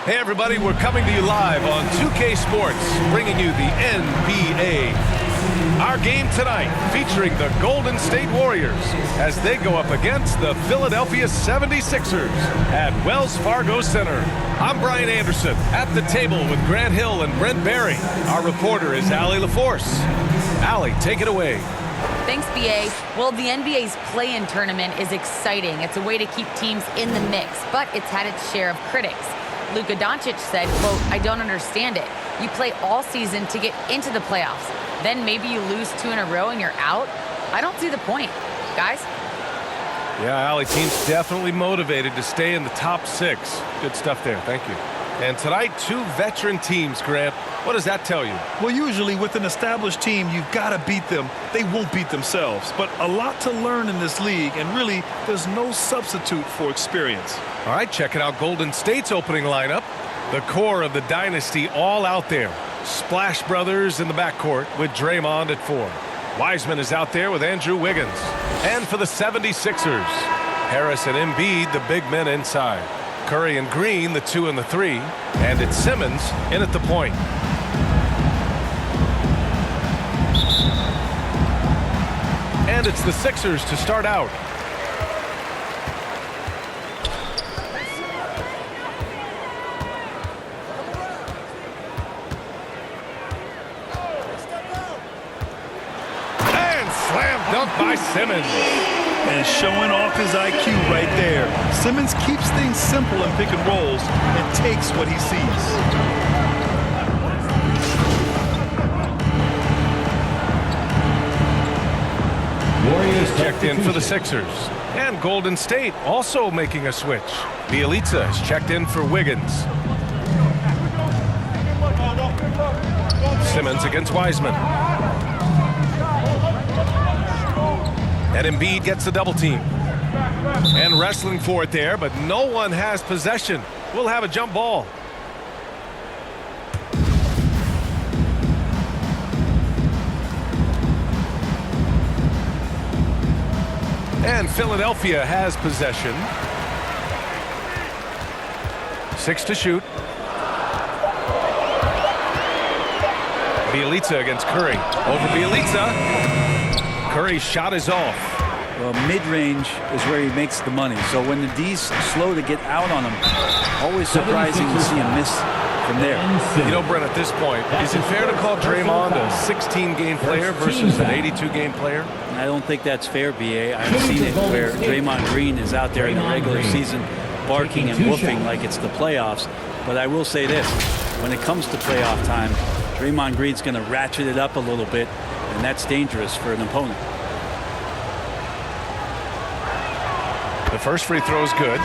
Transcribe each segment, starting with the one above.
Hey everybody, we're coming to you live on 2K Sports, bringing you the NBA. Our game tonight featuring the Golden State Warriors as they go up against the Philadelphia 76ers at Wells Fargo Center. I'm Brian Anderson at the table with Grant Hill and Brent Barry. Our reporter is Allie LaForce. Allie, take it away. Thanks, BA. Well, the NBA's play-in tournament is exciting. It's a way to keep teams in the mix, but it's had its share of critics. Luka Doncic said, quote, "I don't understand it. You play all season to get into the playoffs. Then maybe you lose 2 in a row and you're out? I don't see the point." Guys? Yeah, Allie, team's definitely motivated to stay in the top 6. Good stuff there. Thank you. And tonight, 2 veteran teams, Grant. What does that tell you? Well, usually with an established team, you've got to beat them. They won't beat themselves. But a lot to learn in this league, and really, there's no substitute for experience. All right, checking out Golden State's opening lineup. The core of the dynasty all out there. Splash Brothers in the backcourt with Draymond at 4. Wiseman is out there with Andrew Wiggins. And for the 76ers, Harris and Embiid, the big men inside. Curry and Green, the 2 and the 3. And it's Simmons in at the point. And it's the Sixers to start out. And slam dunk by Simmons. And showing off his IQ right there. Simmons keeps things simple in pick and rolls and takes what he sees. Warriors checked in for the Sixers. And Golden State also making a switch. Bielitsa is checked in for Wiggins. Simmons against Wiseman. And Embiid gets the double team. And wrestling for it there, but no one has possession. We'll have a jump ball. And Philadelphia has possession. 6 to shoot. Bielitsa against Curry. Over Bielitsa. Curry's shot is off. Well, mid-range is where he makes the money. So when the D's slow to get out on him, always surprising to see him miss from there. You know, Brent, at this point, is it fair to call Draymond a 16-game player versus an 82-game player? I don't think that's fair, BA. I've seen it where Draymond Green is out there in the regular season barking and woofing like it's the playoffs. But I will say this, when it comes to playoff time, Draymond Green's going to ratchet it up a little bit, and that's dangerous for an opponent. The first free throw is good.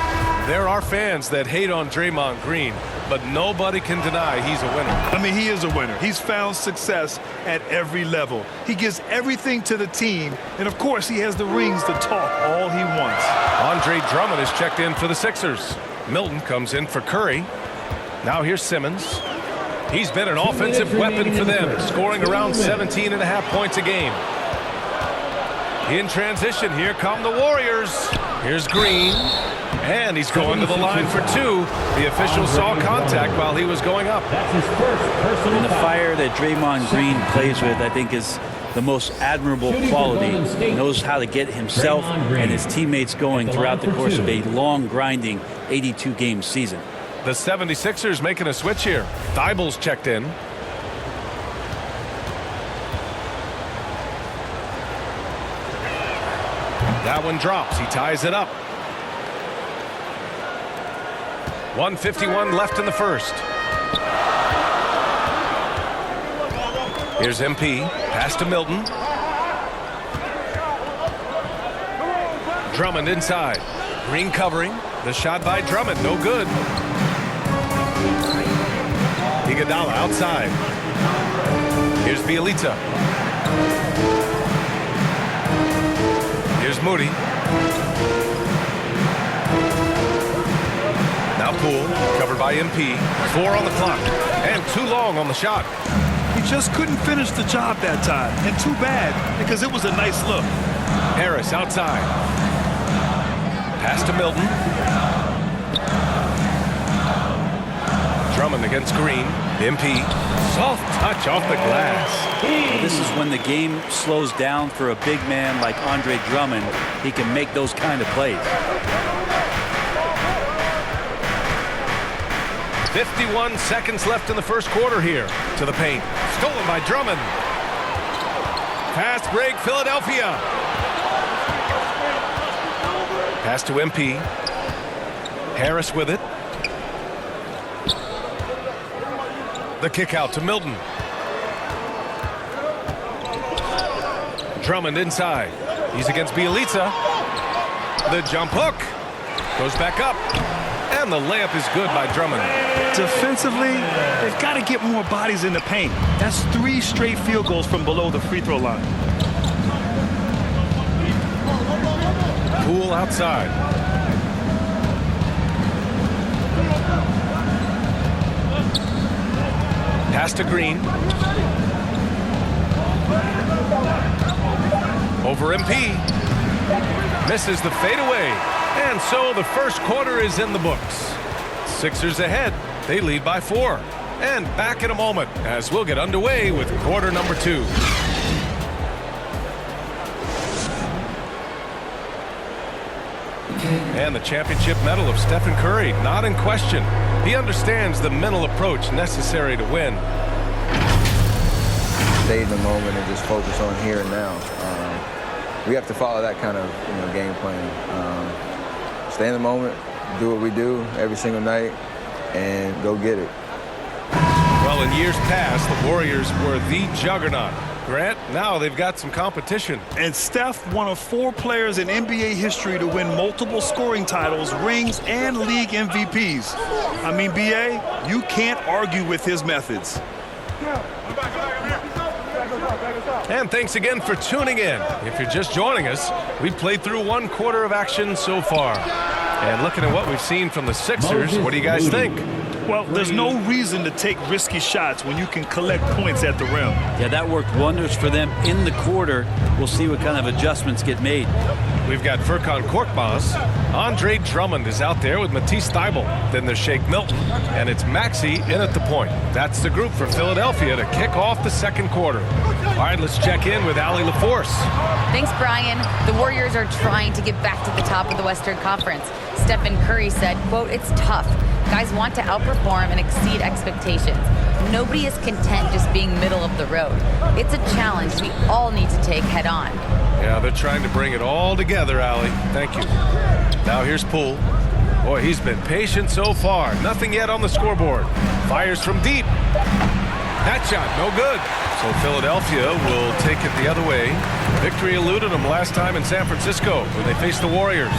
There are fans that hate on Draymond Green, but nobody can deny he's a winner. I mean, he is a winner. He's found success at every level. He gives everything to the team, and of course, he has the rings to talk all he wants. Andre Drummond is checked in for the Sixers. Milton comes in for Curry. Now here's Simmons. He's been an offensive weapon for them, scoring around 17.5 points a game. In transition, here come the Warriors. Here's Green. And he's going to the line for 2. The official saw contact while he was going up. That's his first personal and the fire that Draymond Green plays with, I think, is the most admirable quality. He knows how to get himself and his teammates going throughout the course of a long, grinding 82-game season. The 76ers making a switch here. Thybulle's checked in. That one drops. He ties it up. 1:51 left in the first. Here's MP. Pass to Milton. Drummond inside. Green covering. The shot by Drummond. No good. Iguodala outside. Here's Bielitsa. Here's Moody. Now Poole, covered by MP. 4 on the clock, and too long on the shot. He just couldn't finish the job that time, and too bad, because it was a nice look. Harris outside. Pass to Milton. Drummond against Green. MP. Soft touch off the glass. Well, this is when the game slows down for a big man like Andre Drummond. He can make those kind of plays. 51 seconds left in the first quarter here. To the paint. Stolen by Drummond. Fast break, Philadelphia. Pass to MP. Harris with it. The kick out to Milton. Drummond inside. He's against Bielitsa. The jump hook. Goes back up. And the layup is good by Drummond. Defensively, they've got to get more bodies in the paint. That's 3 straight field goals from below the free throw line. Poole outside. Pass to Green. Over MP. Misses the fadeaway. And so the first quarter is in the books. Sixers ahead. They lead by 4. And back in a moment as we'll get underway with quarter number 2. And the championship medal of Stephen Curry not in question. He understands the mental approach necessary to win. Stay in the moment and just focus on here and now. We have to follow that kind of game plan. Stay in the moment, do what we do every single night, and go get it. Well, in years past, the Warriors were the juggernaut. Grant, now they've got some competition. And Steph, one of 4 players in NBA history to win multiple scoring titles, rings, and league MVPs. I mean, B.A., you can't argue with his methods. And thanks again for tuning in. If you're just joining us, we've played through 1 quarter of action so far. And looking at what we've seen from the Sixers, what do you guys think? Well, there's no reason to take risky shots when you can collect points at the rim. Yeah, that worked wonders for them in the quarter. We'll see what kind of adjustments get made. We've got Furkan Korkmaz. Andre Drummond is out there with Matisse Thybulle. Then there's Shake Milton. And it's Maxey in at the point. That's the group for Philadelphia to kick off the second quarter. All right, let's check in with Allie LaForce. Thanks, Brian. The Warriors are trying to get back to the top of the Western Conference. Stephen Curry said, quote, "It's tough. Guys want to outperform and exceed expectations. Nobody is content just being middle of the road. It's a challenge we all need to take head on." Yeah, they're trying to bring it all together, Allie. Thank you. Now here's Poole. Boy, he's been patient so far. Nothing yet on the scoreboard. Fires from deep. That shot, no good. So Philadelphia will take it the other way. Victory eluded them last time in San Francisco when they faced the Warriors.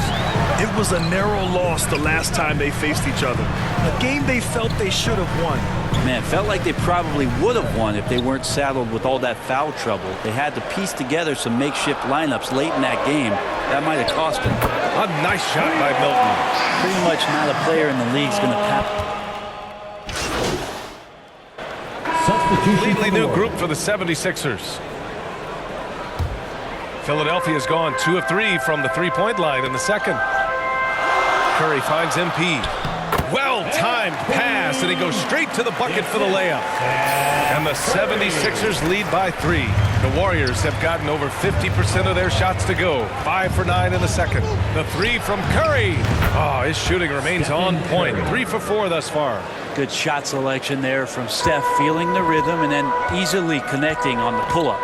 It was a narrow loss the last time they faced each other. A game they felt they should have won. Man, it felt like they probably would have won if they weren't saddled with all that foul trouble. They had to piece together some makeshift lineups late in that game. That might have cost them. A nice shot by Milton. Pretty much not a player in the league is going to pass. Completely new group for the 76ers. Philadelphia's gone 2 of 3 from the three-point line in the second. Curry finds MP. Well-timed pass, and he goes straight to the bucket for the layup. And the 76ers lead by 3. The Warriors have gotten over 50% of their shots to go. 5 for 9 in the second. The 3 from Curry. Oh, his shooting remains on point. 3 for 4 thus far. Good shot selection there from Steph, feeling the rhythm and then easily connecting on the pull-up.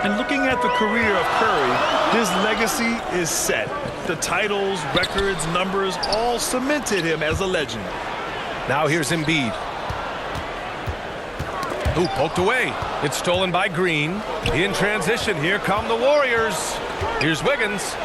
And looking at the career of Curry, his legacy is set. The titles, records, numbers all cemented him as a legend. Now here's Embiid. Ooh, poked away. It's stolen by Green. In transition, here come the Warriors. Here's Wiggins.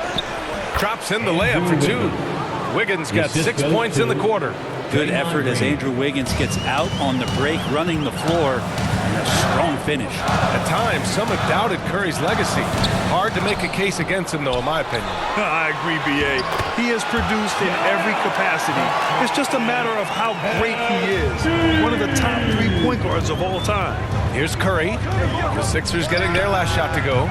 Drops in the layup for 2. Wiggins got 6 points in the quarter. Good effort as Andrew Wiggins gets out on the break, running the floor, and a strong finish. At times, some have doubted Curry's legacy. Hard to make a case against him, though, in my opinion. I agree, B.A. He has produced in every capacity. It's just a matter of how great he is. One of the top 3 point guards of all time. Here's Curry. The Sixers getting their last shot to go.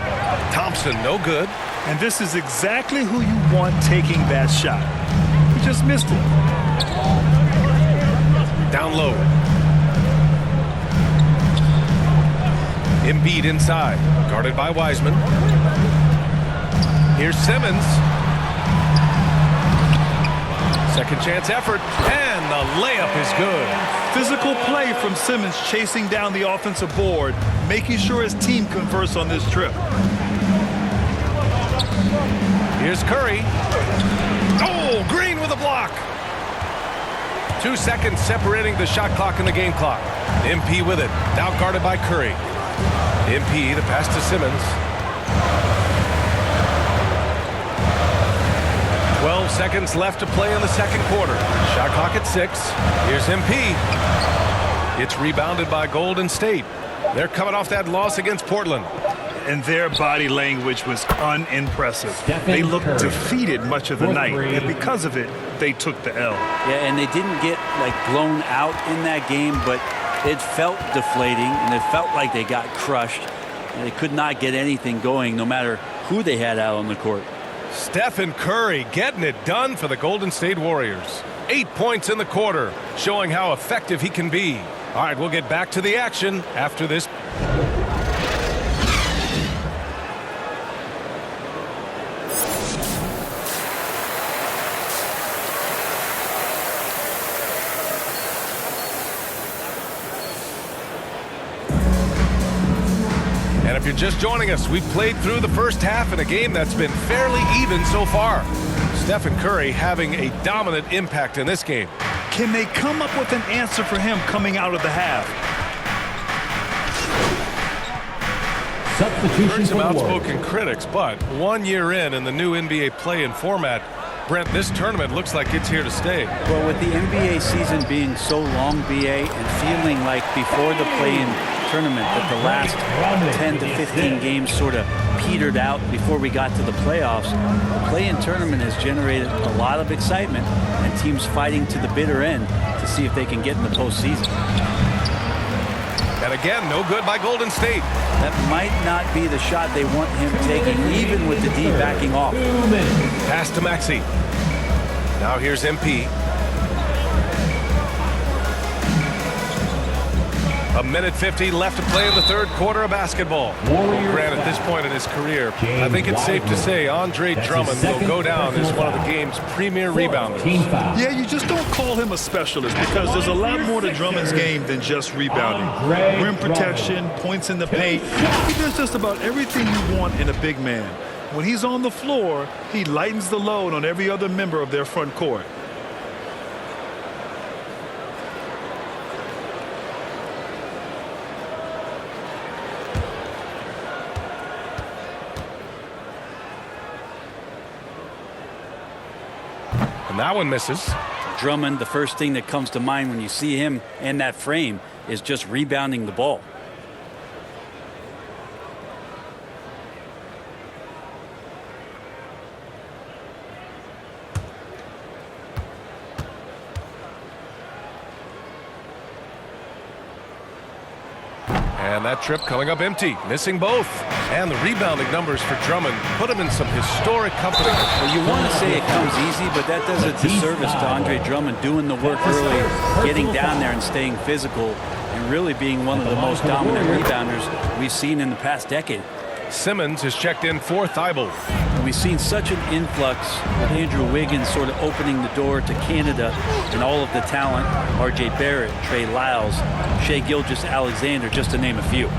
Thompson, no good. And this is exactly who you want taking that shot. He just missed it. Down low. Embiid inside, guarded by Wiseman. Here's Simmons. Second chance effort, and the layup is good. Physical play from Simmons, chasing down the offensive board, making sure his team converts on this trip. Here's Curry. Oh, Green with a block. 2 seconds separating the shot clock and the game clock. MP with it, now guarded by Curry. MP, the pass to Simmons. 12 seconds left to play in the second quarter. Shot clock at 6. Here's MP. It's rebounded by Golden State. They're coming off that loss against Portland. And their body language was unimpressive. They looked defeated much of the night, and because of it, they took the L. Yeah, and they didn't get like blown out in that game, but it felt deflating, and it felt like they got crushed. And they could not get anything going, no matter who they had out on the court. Stephen Curry getting it done for the Golden State Warriors. 8 points in the quarter, showing how effective he can be. All right, we'll get back to the action after this. And if you're just joining us, we've played through the first half in a game that's been fairly even so far. Stephen Curry having a dominant impact in this game. Can they come up with an answer for him coming out of the half? Heard some outspoken critics, but 1 year in the new NBA play-in format, Brent, this tournament looks like it's here to stay. Well, with the NBA season being so long, BA, and feeling like before the play-in tournament that the last 10 to 15 games sort of petered out before we got to the playoffs, the play-in tournament has generated a lot of excitement and teams fighting to the bitter end to see if they can get in the postseason. And again, no good by Golden State. That might not be the shot they want him taking, even with the D backing off. Pass to Maxey. Now here's MP. A minute 50 left to play in the third quarter of basketball. Grant, at this point in his career, I think it's safe to say Andre Drummond will go down as one of the game's premier rebounders. Yeah, you just don't call him a specialist because there's a lot more to Drummond's game than just rebounding. Rim protection, points in the paint. He does just about everything you want in a big man. When he's on the floor, he lightens the load on every other member of their front court. And that one misses. Drummond, the first thing that comes to mind when you see him in that frame is just rebounding the ball. And that trip coming up empty, missing both. And the rebounding numbers for Drummond put him in some historic company. Well, you want to say it comes easy, but that does a disservice to Andre Drummond doing the work early, getting down there and staying physical, and really being one of the most dominant rebounders we've seen in the past decade. Simmons has checked in for Thibault. And we've seen such an influx with Andrew Wiggins sort of opening the door to Canada and all of the talent. R.J. Barrett, Trey Lyles, Shai Gilgeous-Alexander, just to name a few.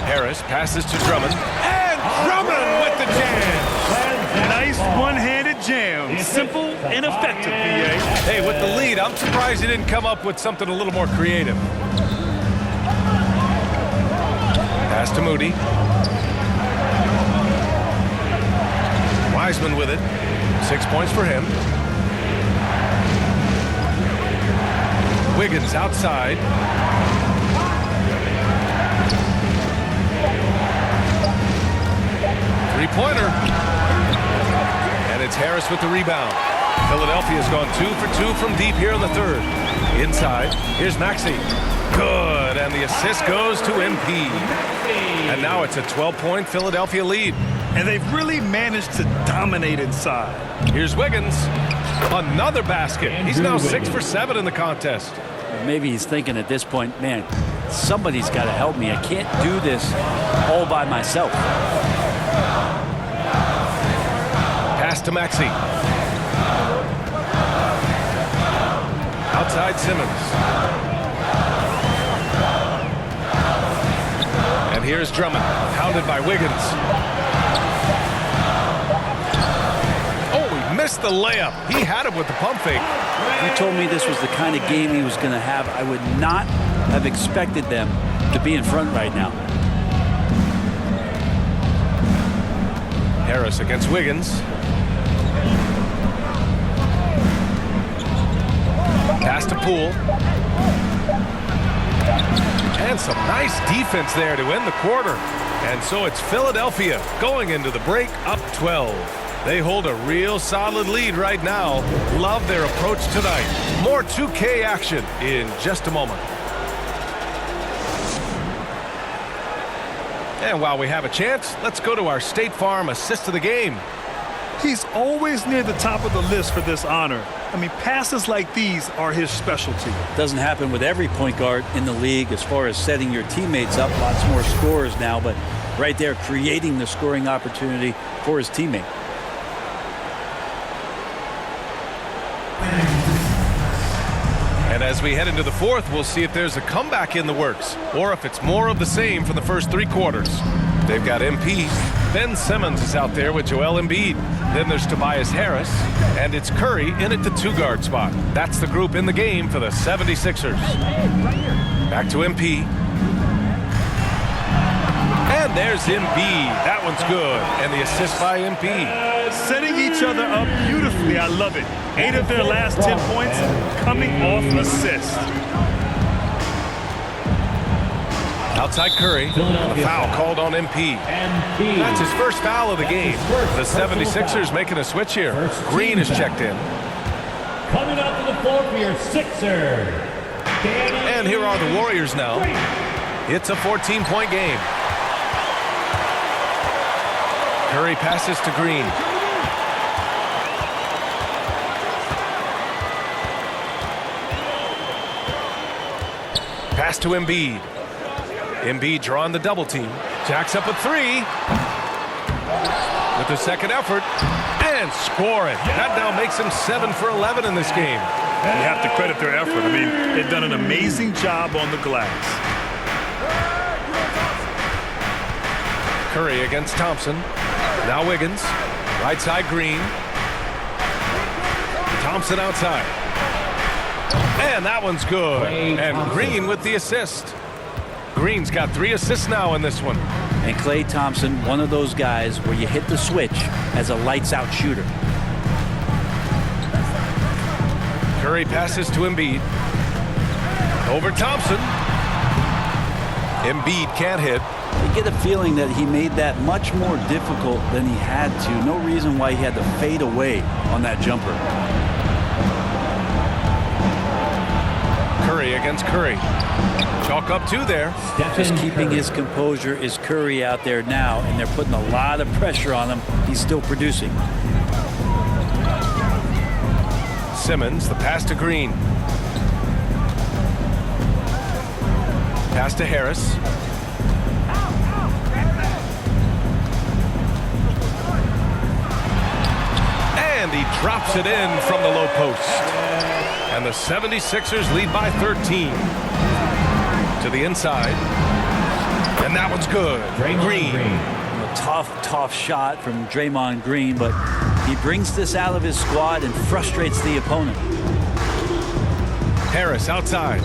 Harris passes to Drummond. And Drummond with the jam. Nice one-handed jam. Simple and effective, B.A. Hey, with the lead, I'm surprised he didn't come up with something a little more creative. Pass to Moody. Wiseman with it. 6 points for him. Wiggins outside. Three-pointer. And it's Harris with the rebound. Philadelphia's gone 2 for 2 from deep here in the third. Inside, here's Maxey. Good, and the assist goes to MP. And now it's a 12-point Philadelphia lead. And they've really managed to dominate inside. Here's Wiggins. Another basket. He's now 6 for 7 in the contest. Maybe he's thinking at this point, man, somebody's got to help me. I can't do this all by myself. Pass to Maxey. Outside Simmons. And here's Drummond, hounded by Wiggins. Oh, he missed the layup. He had it with the pump fake. If you told me this was the kind of game he was going to have, I would not have expected them to be in front right now. Harris against Wiggins. Pass to Poole. And some nice defense there to end the quarter. And so it's Philadelphia going into the break up 12. They hold a real solid lead right now. Love their approach tonight. More 2K action in just a moment. And while we have a chance, let's go to our State Farm assist of the game. He's always near the top of the list for this honor. I mean, passes like these are his specialty. Doesn't happen with every point guard in the league as far as setting your teammates up. Lots more scorers now, but right there creating the scoring opportunity for his teammate. And as we head into the fourth, we'll see if there's a comeback in the works or if it's more of the same for the first 3 quarters. They've got MP. Ben Simmons is out there with Joel Embiid. Then there's Tobias Harris. And it's Curry in at the 2-guard spot. That's the group in the game for the 76ers. Back to MP. And there's Embiid. That one's good. And the assist by MP. Setting each other up beautifully. I love it. 8 of their last 10 points coming off assist. Outside Curry. A foul called on MP. That's his first foul of the game. The 76ers making a switch here. Green is checked in. Coming out to the floor for your Sixers. And here are the Warriors now. It's a 14-point game. Curry passes to Green. Pass to Embiid. Embiid drawing the double team. Jacks up a 3. With the second effort. And scoring. That now makes him 7 for 11 in this game. You have to credit their effort. I mean, they've done an amazing job on the glass. Curry against Thompson. Now Wiggins. Right side Green. Thompson outside. And that one's good. And Green with the assist. Green's got 3 assists now in this one. And Klay Thompson, one of those guys where you hit the switch as a lights-out shooter. Curry passes to Embiid. Over Thompson. Embiid can't hit. You get a feeling that he made that much more difficult than he had to. No reason why he had to fade away on that jumper. Curry against Curry. Chalk up 2 there. Just keeping his composure is Curry out there now, and they're putting a lot of pressure on him. He's still producing. Simmons, the pass to Green. Pass to Harris. And he drops it in from the low post. And the 76ers lead by 13. To the inside. And that one's good. Green. A tough shot from Draymond Green, but he brings this out of his squad and frustrates the opponent. Harris outside.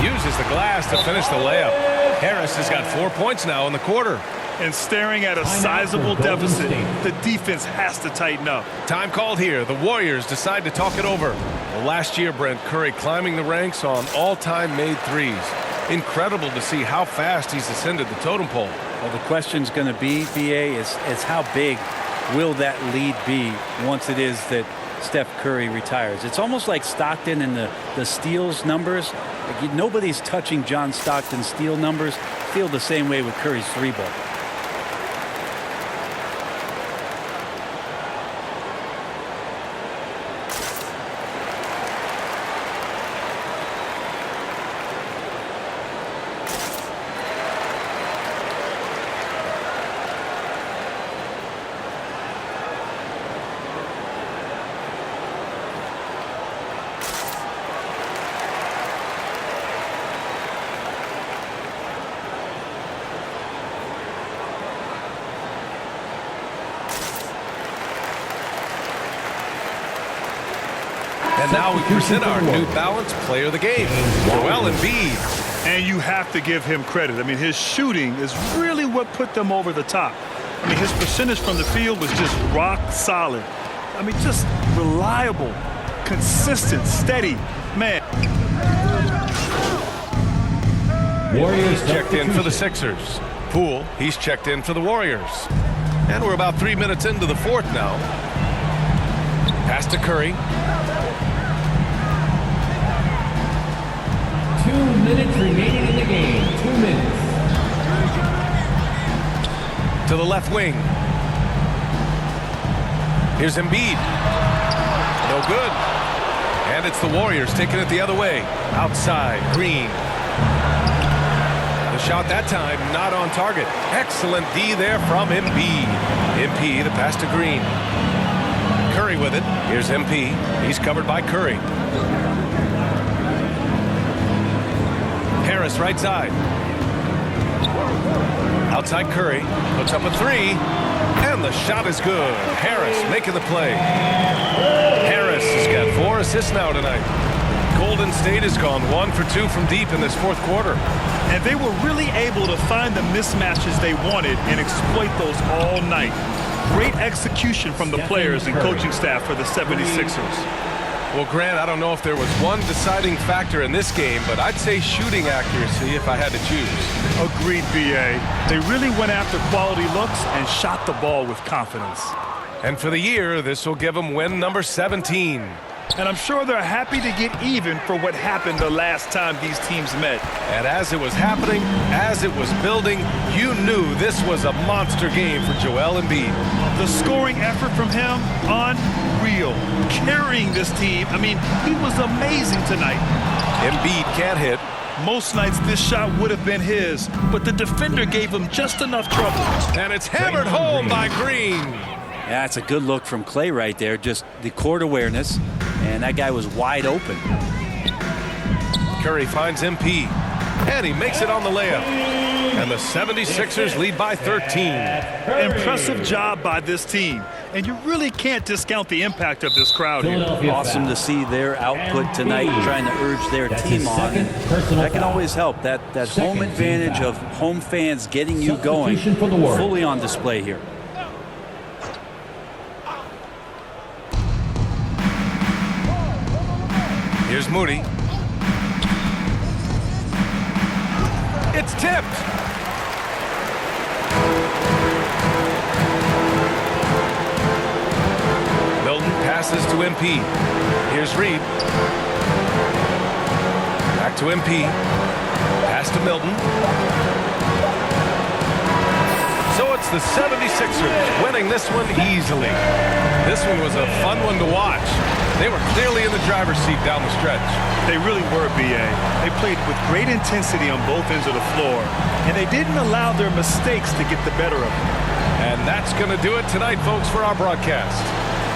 Uses the glass to finish the layup. Harris has got 4 points now in the quarter. And staring at a sizable deficit, the defense has to tighten up. Time called here. The Warriors decide to talk it over. Well, last year, Brent, Curry climbing the ranks on all-time made threes. Incredible to see how fast he's ascended the totem pole. Well, the question's going to be, BA, is how big will that lead be once it is that Steph Curry retires? It's almost like Stockton and the steals numbers. Like nobody's touching John Stockton's steal numbers. Feel the same way with Curry's 3-ball. And now we present our New Balance player of the game, Joel Embiid. And you have to give him credit. I mean, his shooting is really what put them over the top. I mean, his percentage from the field was just rock solid. I mean, just reliable, consistent, steady. Man. Warriors checked in for the Sixers. Poole, he's checked in for the Warriors. And we're about 3 minutes into the fourth now. Pass to Curry. 2 minutes remaining in the game. 2 minutes. To the left wing. Here's Embiid. No good. And it's the Warriors taking it the other way. Outside, Green. The shot that time not on target. Excellent D there from Embiid. MP, the pass to Green. Curry with it. Here's MP. He's covered by Curry. Harris right side. Outside Curry. Puts up a three. And the shot is good. Harris making the play. Harris has got 4 assists now tonight. Golden State has gone 1 for 2 from deep in this fourth quarter. And they were really able to find the mismatches they wanted and exploit those all night. Great execution from the players and coaching staff for the 76ers. Well, Grant, I don't know if there was one deciding factor in this game, but I'd say shooting accuracy if I had to choose. Agreed, BA. They really went after quality looks and shot the ball with confidence. And for the year, this will give them win number 17. And I'm sure they're happy to get even for what happened the last time these teams met. And as it was happening, as it was building, you knew this was a monster game for Joel Embiid. The scoring effort from him, unreal. Carrying this team, I mean, he was amazing tonight. Embiid can't hit. Most nights this shot would have been his, but the defender gave him just enough trouble. And it's hammered home by Green. Yeah, it's a good look from Clay right there. Just the court awareness, and that guy was wide open. Curry finds MP, and he makes it on the layup. And the 76ers lead by 13. Impressive job by this team, and you really can't discount the impact of this crowd here. Awesome to see their output tonight, trying to urge their team on. That can always help. That home advantage of home fans getting you going, fully on display here. Here's Moody. It's tipped. Milton passes to MP. Here's Reed. Back to MP. Pass to Milton. So it's the 76ers winning this one easily. This one was a fun one to watch. They were clearly in the driver's seat down the stretch. They really were, BA. They played with great intensity on both ends of the floor, and they didn't allow their mistakes to get the better of them. And that's going to do it tonight, folks, for our broadcast.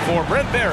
For Brent Barry.